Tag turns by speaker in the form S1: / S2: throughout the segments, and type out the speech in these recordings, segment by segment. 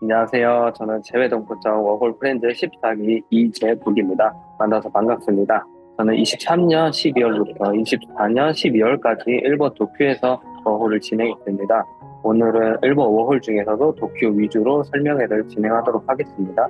S1: 안녕하세요. 저는 재외동포청 워홀 프렌즈 14기 이재국입니다. 만나서 반갑습니다. 저는 23년 12월부터 24년 12월까지 일본 도쿄에서 워홀을 진행했습니다. 오늘은 일본 워홀 중에서도 도쿄 위주로 설명회를 진행하도록 하겠습니다.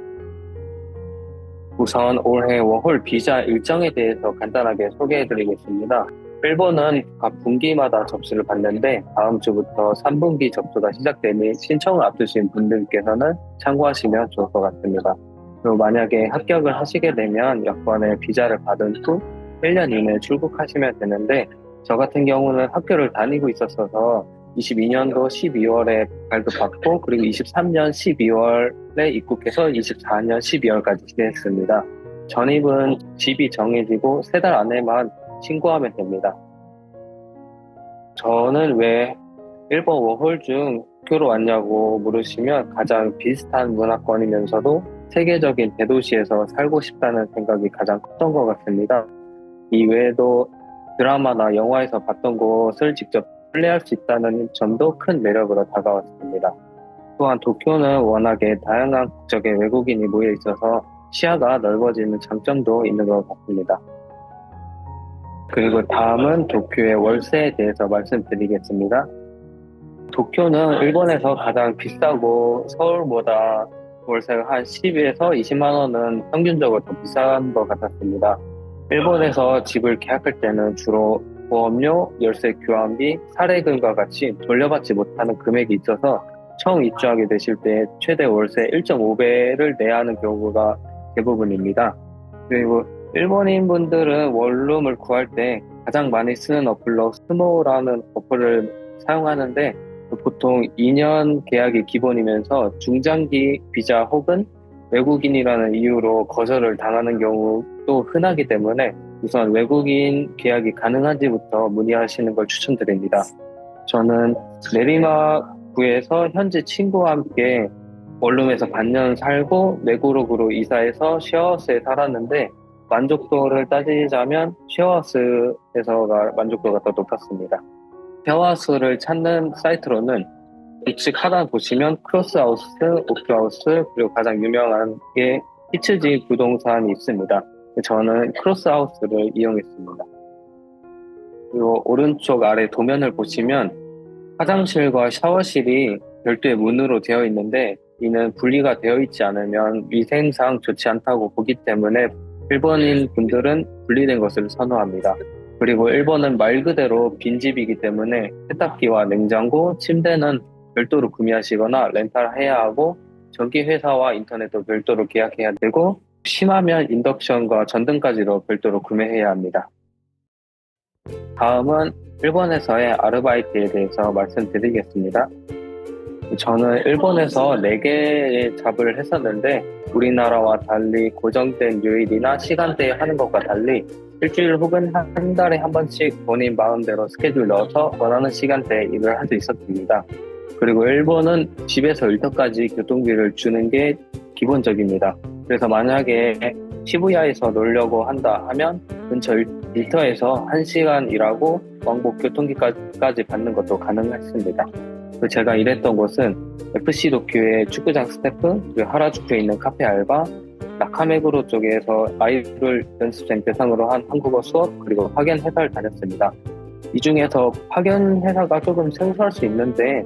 S1: 우선 올해 워홀 비자 일정에 대해서 간단하게 소개해드리겠습니다. 일본은 각 분기마다 접수를 받는데 다음 주부터 3분기 접수가 시작되니 신청을 앞두신 분들께서는 참고하시면 좋을 것 같습니다. 그리고 만약에 합격을 하시게 되면 여권의 비자를 받은 후 1년 이내에 출국하시면 되는데 저 같은 경우는 학교를 다니고 있었어서 22년도 12월에 발급받고 그리고 23년 12월에 입국해서 24년 12월까지 지냈습니다. 전입은 집이 정해지고 3달 안에만 신고하면 됩니다. 저는 왜 일본 워홀 중 도쿄로 왔냐고 물으시면 가장 비슷한 문화권이면서도 세계적인 대도시에서 살고 싶다는 생각이 가장 컸던 것 같습니다. 이 외에도 드라마나 영화에서 봤던 곳을 직접 플레이할 수 있다는 점도 큰 매력으로 다가왔습니다. 또한 도쿄는 워낙에 다양한 국적의 외국인이 모여 있어서 시야가 넓어지는 장점도 있는 것 같습니다. 그리고 다음은 도쿄의 월세에 대해서 말씀드리겠습니다. 도쿄는 일본에서 가장 비싸고 서울보다 월세가 한 10에서 20만 원은 평균적으로 더 비싼 것 같았습니다. 일본에서 집을 계약할 때는 주로 보험료, 열쇠 교환비, 사례금과 같이 돌려받지 못하는 금액이 있어서 처음 입주하게 되실 때 최대 월세 1.5배를 내야 하는 경우가 대부분입니다. 그리고 일본인 분들은 원룸을 구할 때 가장 많이 쓰는 어플로 스모라는 어플을 사용하는데 보통 2년 계약이 기본이면서 중장기 비자 혹은 외국인이라는 이유로 거절을 당하는 경우도 흔하기 때문에 우선 외국인 계약이 가능한지부터 문의하시는 걸 추천드립니다. 저는 내리마구에서 현지 친구와 함께 원룸에서 반년 살고 내구록으로 이사해서 쉐어하우스에 살았는데 만족도를 따지자면 쉐어하우스에서가 만족도가 더 높았습니다. 쉐어하우스를 찾는 사이트로는 우측 하단 보시면 크로스하우스, 오큐하우스, 그리고 가장 유명한 게 히츠지 부동산이 있습니다. 저는 크로스하우스를 이용했습니다. 그리고 오른쪽 아래 도면을 보시면 화장실과 샤워실이 별도의 문으로 되어 있는데 이는 분리가 되어 있지 않으면 위생상 좋지 않다고 보기 때문에 일본인 분들은 분리된 것을 선호합니다. 그리고 일본은 말 그대로 빈집이기 때문에 세탁기와 냉장고, 침대는 별도로 구매하시거나 렌탈해야 하고 전기 회사와 인터넷도 별도로 계약해야 되고 심하면 인덕션과 전등까지도 별도로 구매해야 합니다. 다음은 일본에서의 아르바이트에 대해서 말씀드리겠습니다. 저는 일본에서 4개의 잡을 했었는데 우리나라와 달리 고정된 요일이나 시간대에 하는 것과 달리 일주일 혹은 한 달에 한 번씩 본인 마음대로 스케줄 넣어서 원하는 시간대에 일을 할 수 있었습니다. 그리고 일본은 집에서 일터까지 교통비를 주는 게 기본적입니다. 그래서 만약에 시부야에서 놀려고 한다 하면 근처 일터에서 1시간 일하고 왕복 교통비까지 받는 것도 가능했습니다. 제가 일했던 곳은 FC 도쿄의 축구장 스태프, 그리고 하라주쿠에 있는 카페 알바, 나카메구로 쪽에서 아이돌 연습생 대상으로 한 한국어 수업, 그리고 파견 회사를 다녔습니다. 이 중에서 파견 회사가 조금 생소할 수 있는데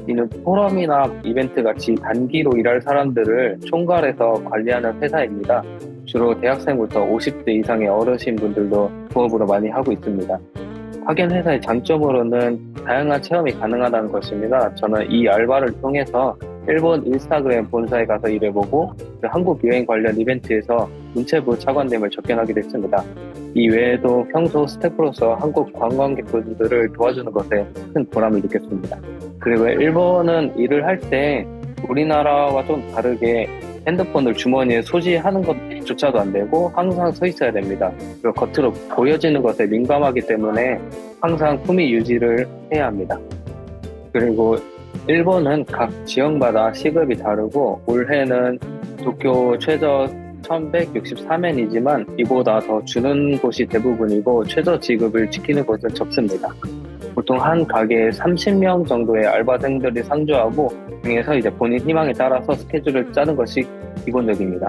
S1: 이는 포럼이나 이벤트 같이 단기로 일할 사람들을 총괄해서 관리하는 회사입니다. 주로 대학생부터 50대 이상의 어르신 분들도 부업으로 많이 하고 있습니다. 파견 회사의 장점으로는 다양한 체험이 가능하다는 것입니다. 저는 이 알바를 통해서 일본 인스타그램 본사에 가서 일해보고 한국 여행 관련 이벤트에서 문체부 차관됨을 접견하게 됐습니다. 이 외에도 평소 스태프로서 한국 관광객분들을 도와주는 것에 큰 보람을 느꼈습니다. 그리고 일본은 일을 할 때 우리나라와 좀 다르게 핸드폰을 주머니에 소지하는 것조차도 안 되고 항상 서 있어야 됩니다. 그리고 겉으로 보여지는 것에 민감하기 때문에 항상 품위 유지를 해야 합니다. 그리고 일본은 각 지역마다 시급이 다르고 올해는 도쿄 최저 1163엔이지만 이보다 더 주는 곳이 대부분이고 최저 지급을 지키는 곳은 적습니다. 보통 한 가게에 30명 정도의 알바생들이 상주하고 중에서 이제 본인 희망에 따라서 스케줄을 짜는 것이 기본적입니다.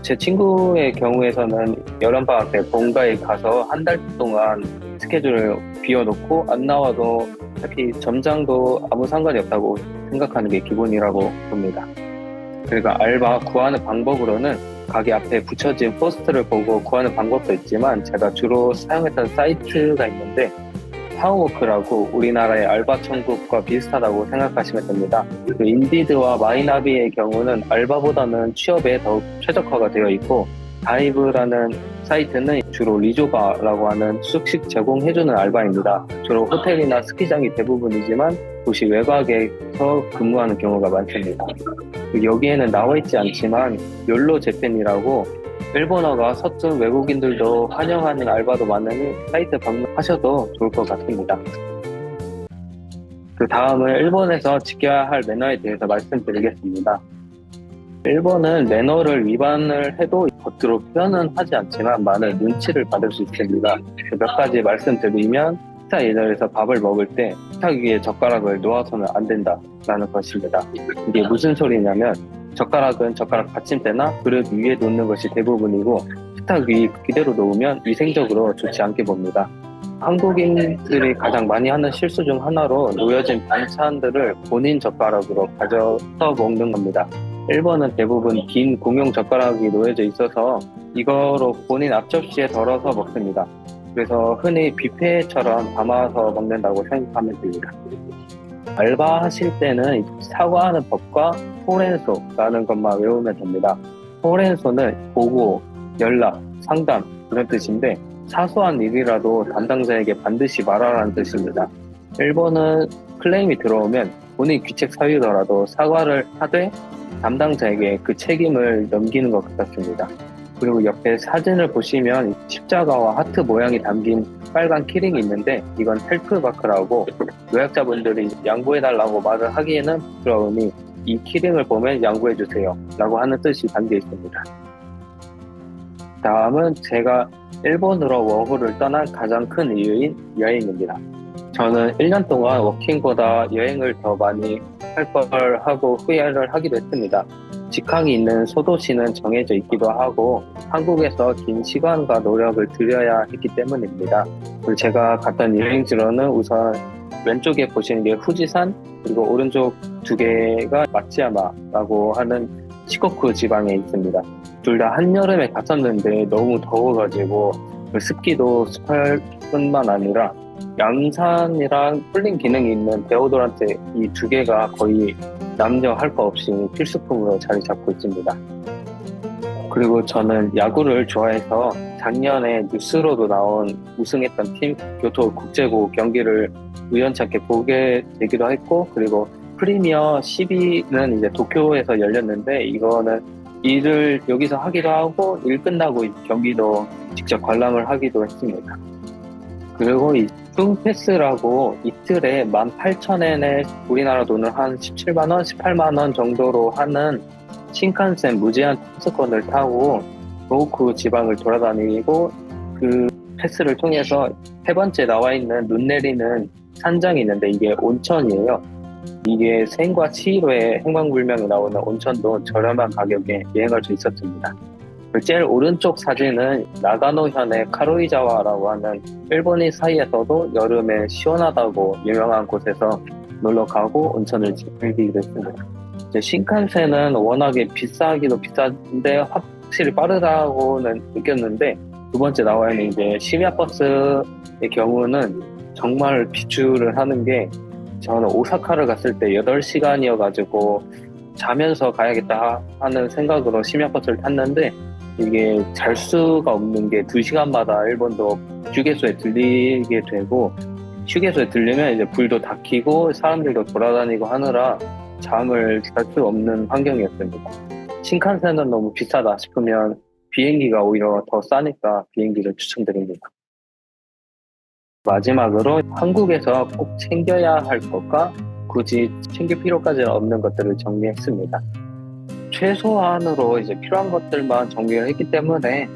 S1: 제 친구의 경우에서는 여름방학 때 본가에 가서 한 달 동안 스케줄을 비워놓고 안 나와도 딱히 점장도 아무 상관이 없다고 생각하는 게 기본이라고 봅니다. 그리고 알바 구하는 방법으로는 가게 앞에 붙여진 포스터를 보고 구하는 방법도 있지만 제가 주로 사용했던 사이트가 있는데 파워워크라고 우리나라의 알바 천국과 비슷하다고 생각하시면 됩니다. 인디드와 마이나비의 경우는 알바보다는 취업에 더욱 최적화가 되어 있고 다이브라는 사이트는 주로 리조바라고 하는 숙식 제공해주는 알바입니다. 주로 호텔이나 스키장이 대부분이지만 도시 외곽에서 근무하는 경우가 많습니다. 여기에는 나와 있지 않지만 욜로 재팬이라고 일본어가 서툰 외국인들도 환영하는 알바도 많으니 사이트 방문하셔도 좋을 것 같습니다. 그 다음은 일본에서 지켜야 할 매너에 대해서 말씀드리겠습니다. 일본은 매너를 위반을 해도 겉으로 표현은 하지 않지만 많은 눈치를 받을 수 있습니다. 몇 가지 말씀드리면 식사 예절에서 밥을 먹을 때 식탁 위에 젓가락을 놓아서는 안 된다라는 것입니다. 이게 무슨 소리냐면 젓가락은 젓가락 받침대나 그릇 위에 놓는 것이 대부분이고 식탁 위 그대로 놓으면 위생적으로 좋지 않게 봅니다. 한국인들이 가장 많이 하는 실수 중 하나로 놓여진 반찬들을 본인 젓가락으로 가져서 먹는 겁니다. 일본은 대부분 긴 공용 젓가락이 놓여져 있어서 이거로 본인 앞접시에 덜어서 먹습니다. 그래서 흔히 뷔페처럼 담아서 먹는다고 생각하면 됩니다. 알바하실 때는 사과하는 법과 호렌소라는 것만 외우면 됩니다. 호렌소는 보고, 연락, 상담 이런 뜻인데 사소한 일이라도 담당자에게 반드시 말하라는 뜻입니다. 일본은 클레임이 들어오면 본인 귀책 사유더라도 사과를 하되 담당자에게 그 책임을 넘기는 것 같습니다. 그리고 옆에 사진을 보시면 십자가와 하트 모양이 담긴 빨간 키링이 있는데 이건 헬프바크라고 노약자분들이 양보해달라고 말을 하기에는 부끄러우니 이 키링을 보면 양보해주세요 라고 하는 뜻이 담겨 있습니다. 다음은 제가 일본으로 워홀을 떠난 가장 큰 이유인 여행입니다. 저는 1년 동안 워킹보다 여행을 더 많이 할 걸 하고 후회를 하기도 했습니다. 직항이 있는 소도시는 정해져 있기도 하고 한국에서 긴 시간과 노력을 들여야 했기 때문입니다. 그리고 제가 갔던 여행지로는 우선 왼쪽에 보시는 게 후지산 그리고 오른쪽 두 개가 마츠야마라고 하는 시코쿠 지방에 있습니다. 둘 다 한여름에 갔었는데 너무 더워가지고 습기도 습할 뿐만 아니라 양산이랑 쿨링 기능이 있는 데오도란트 이 두 개가 거의 남녀 할 거 없이 필수품으로 자리 잡고 있습니다. 그리고 저는 야구를 좋아해서 작년에 뉴스로도 나온 우승했던 팀 교토 국제고 경기를 우연찮게 보게 되기도 했고 그리고 프리미어 12는 이제 도쿄에서 열렸는데 이거는 일을 여기서 하기도 하고 일 끝나고 경기도 직접 관람을 하기도 했습니다. 그리고 이 뚱패스라고 이틀에 18,000엔에 우리나라 돈을 한 17만원, 18만원 정도로 하는 신칸센 무제한 탑승권을 타고 도호쿠 지방을 돌아다니고 그 패스를 통해서 세 번째 나와 있는 눈 내리는 산장이 있는데 이게 온천이에요. 이게 생과 치히로의 행방불명이 나오는 온천도 저렴한 가격에 여행할 수 있었습니다. 제일 오른쪽 사진은 나가노현의 카로이자와라고 하는 일본인 사이에서도 여름에 시원하다고 유명한 곳에서 놀러 가고 온천을 즐기기도 했습니다. 신칸센은 워낙에 비싸기도 비싼데 확실히 빠르다고는 느꼈는데 두 번째 나와 있는 이제 심야버스의 경우는 정말 비추를 하는 게 저는 오사카를 갔을 때 8시간이어가지고 자면서 가야겠다 하는 생각으로 심야버스를 탔는데 이게 잘 수가 없는 게 2시간마다 일본도 휴게소에 들리게 되고 휴게소에 들리면 이제 불도 다 켜고 사람들도 돌아다니고 하느라 잠을 잘 수 없는 환경이었습니다. 신칸센은 너무 비싸다 싶으면 비행기가 오히려 더 싸니까 비행기를 추천드립니다. 마지막으로 한국에서 꼭 챙겨야 할 것과 굳이 챙길 필요까지는 없는 것들을 정리했습니다. 최소한으로 이제 필요한 것들만 정리를 했기 때문에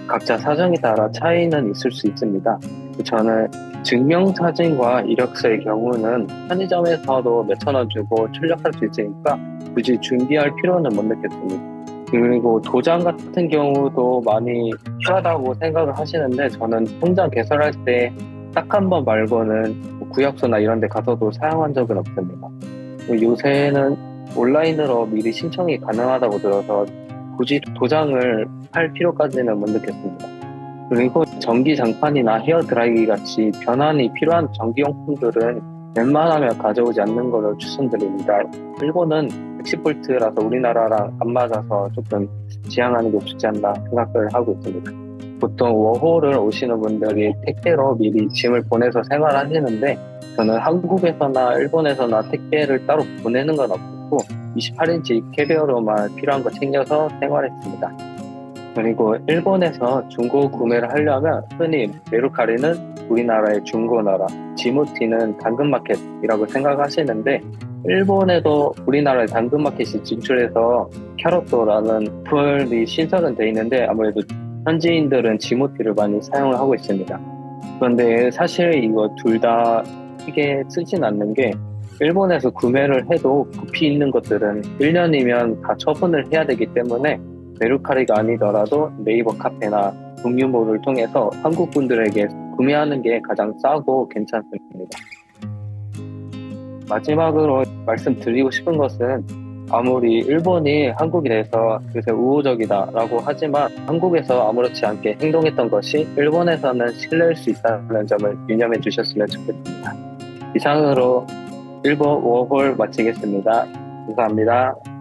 S1: 각자 사정에 따라 차이는 있을 수 있습니다. 저는 증명사진과 이력서의 경우는 편의점에서도 몇천 원 주고 출력할 수 있으니까 굳이 준비할 필요는 못 느꼈습니다. 그리고 도장 같은 경우도 많이 필요하다고 생각을 하시는데 저는 통장 개설할 때 딱 한 번 말고는 뭐 구역소나 이런 데 가서도 사용한 적은 없습니다. 요새는 온라인으로 미리 신청이 가능하다고 들어서 굳이 도장을 할 필요까지는 못 느꼈습니다. 그리고 전기장판이나 헤어드라이기 같이 변환이 필요한 전기용품들은 웬만하면 가져오지 않는 것을 추천드립니다. 일본은 110V라서 우리나라랑 안 맞아서 조금 지향하는 게 좋지 않나 생각을 하고 있습니다. 보통 워홀을 오시는 분들이 택배로 미리 짐을 보내서 생활하시는데 저는 한국에서나 일본에서나 택배를 따로 보내는 건 없고 28인치 캐리어로만 필요한 거 챙겨서 생활했습니다. 그리고 일본에서 중고 구매를 하려면 흔히 메루카리는 우리나라의 중고나라, 지모티는 당근마켓이라고 생각하시는데 일본에도 우리나라의 당근마켓이 진출해서 캐럿도라는 풀이 신설은 돼 있는데 아무래도 현지인들은 지모티를 많이 사용을 하고 있습니다. 그런데 사실 이거 둘 다 크게 쓰진 않는 게 일본에서 구매를 해도 부피 있는 것들은 1년이면 다 처분을 해야 되기 때문에 메루카리가 아니더라도 네이버 카페나 동유모를 통해서 한국 분들에게 구매하는 게 가장 싸고 괜찮습니다. 마지막으로 말씀드리고 싶은 것은 아무리 일본이 한국에 대해서 요새 우호적이다라고 하지만 한국에서 아무렇지 않게 행동했던 것이 일본에서는 신뢰할 수 있다는 점을 유념해 주셨으면 좋겠습니다. 이상으로 일본 워홀 마치겠습니다. 감사합니다.